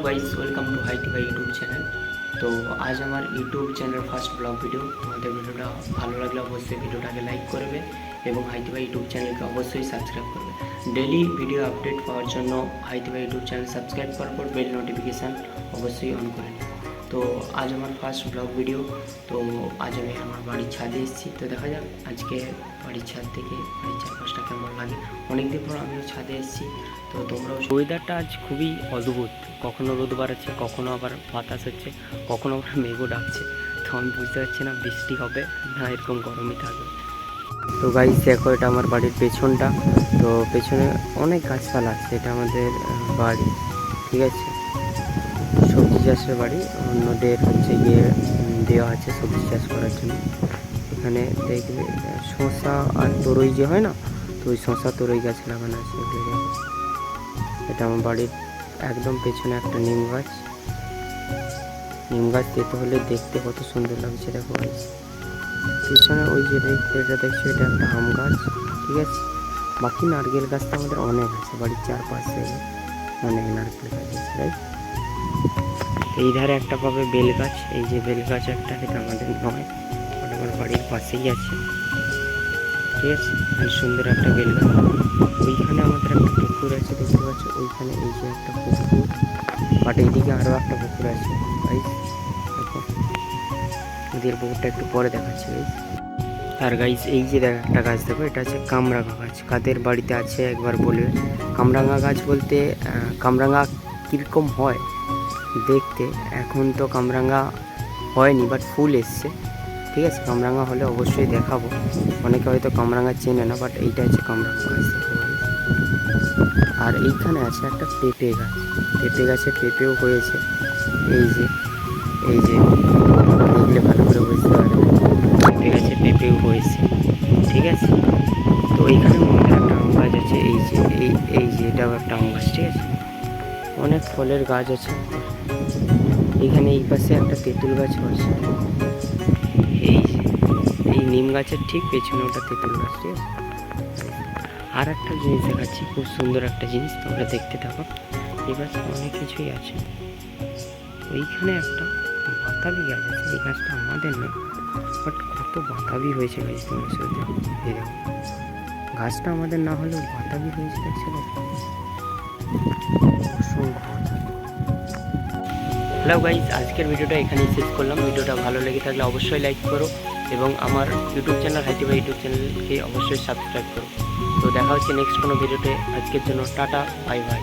Guys, welcome to হাইটি ভাই YouTube channel. তো আজ আমার YouTube channel first blog video. তোমাদের ভিডিওটা ভালো লাগলে অবশ্যই ভিডিওটাকে লাইক করবে এবং হাইটি ভাই ইউটিউব চ্যানেলকে অবশ্যই সাবস্ক্রাইব করবে। ডেলি ভিডিও আপডেট পাওয়ার জন্য হাইটি ভাই ইউটিউব চ্যানেল সাবস্ক্রাইব করার পর বেল নোটিফিকেশান অবশ্যই অন করে নিন। তো আজ আমার ফার্স্ট ব্লগ ভিডিও। তো আজ আমি আমার বাড়ির ছাদে এসেছি। তো দেখা যাক আজকে বাড়ির ছাদ থেকে বাড়ির চারপাশটা কেমন লাগে। অনেকদিন পর আমিও ছাদে এসেছি। তো তোমরাও, ওয়েদারটা আজ খুবই অদ্ভুত, কখনো রোদ বাড়াচ্ছে, কখনো আবার বাতাস হচ্ছে, কখনো আবার মেঘও ডাকছে। তো আমি বুঝতে পারছি না বৃষ্টি হবে না এরকম গরমই থাকবে। তো গাইস দেখো, এটা আমার বাড়ির পেছনটা। তো পেছনে অনেক গাছপালা আছে, এটা আমাদের বাড়ি, ঠিক আছে, সবজি চাষের বাড়ি। অন্যদের হচ্ছে গিয়ে দেওয়া আছে সবজি চাষ করার জন্য। এখানে দেখবে শসা আর তরই যে হয় না, তো ওই শসা তরই গাছ লাগানো আছে। এটা আমার বাড়ির একদম পেছনে একটা নিম গাছ। নিম গাছ দিতে হলে দেখতে কত সুন্দর লাগছে, দেখো গাছ। পেছনে ওই যে এটা দেখছো, এটা একটা আম গাছ, ঠিক আছে। বাকি নারকেল গাছ তো আমাদের অনেক আছে, বাড়ির চারপাশে অনেক নারকেল গাছ আছে, রাইট। এই ধারে একটা পাবে বেল গাছ, এই যে বেল গাছ একটা, এটা আমাদের নয়, ওটা আমার বাড়ির পাশেই আছে, ঠিক আছে। আর সুন্দর একটা বেল গাছ। ওইখানে আমাদের একটা পুকুর আছে, দেখতে পাচ্ছ ওইখানে, এই যে একটা পুকুর, বাট এইদিকে আরও একটা পুকুর আছে গাইস, দেখো। ওদের পুকুরটা একটু পরে দেখাচ্ছে গাইস। আর গাইস এই যে একটা গাছ দেখো, এটা হচ্ছে কামরাঙা গাছ। কাদের বাড়িতে আছে একবার বলবে। কামরাঙা গাছ বলতে কামরাঙা কীরকম হয় দেখতে, এখন তো কামরাঙা হয়নি, বাট ফুল এসছে, ঠিক আছে। কামরাঙা হলে অবশ্যই দেখাবো। অনেকে হয়তো কামরাঙা চেনে না, বাট এইটা হচ্ছে কামরাঙা গাছ, দেখতে পারি। আর এইখানে আছে একটা পেঁপে গাছ, পেঁপে গাছে পেঁপেও হয়েছে, এই যে দেখলে ভালো করে বুঝতে পারবে, পেঁপে গাছে পেঁপেও হয়েছে, ঠিক আছে। তো এইখানে মধ্যে একটা আম গাছ আছে, এই যে এটাও একটা আম গাছ, ঠিক আছে। অনেক ফলের গাছ আছে এইখানে। এই পাশে একটা তেঁতুল গাছ আছে, এই নিম গাছের ঠিক পেছনে ওটা তেঁতুল গাছ, ঠিক আছে। আর একটা জিনিস দেখাচ্ছি, খুব সুন্দর একটা জিনিস, তোমরা দেখতে থাকো। এবার অনেক কিছুই আছে। ওইখানে একটা বাতাবি গাছ আছে, এই গাছটা আমাদের নয়, বাট কত বাতাবি হয়েছে গাছ, তোমার সাথে এই দেখো। গাছটা আমাদের না হলেও বাতাবি হয়েছে, দেখছো, অসংখ্য বাতাবি। হ্যালো গাইজ, আজকের ভিডিওটা এখানেই শেষ করলাম। ভিডিওটা ভালো লেগে থাকলে অবশ্যই লাইক করো এবং আমার ইউটিউব চ্যানেল হাইটি ভাই ইউটিউব চ্যানেলকে অবশ্যই সাবস্ক্রাইব করো। তো দেখা হচ্ছে নেক্সট কোনো ভিডিওতে। আজকের জন্য টাটা, বাই বাই।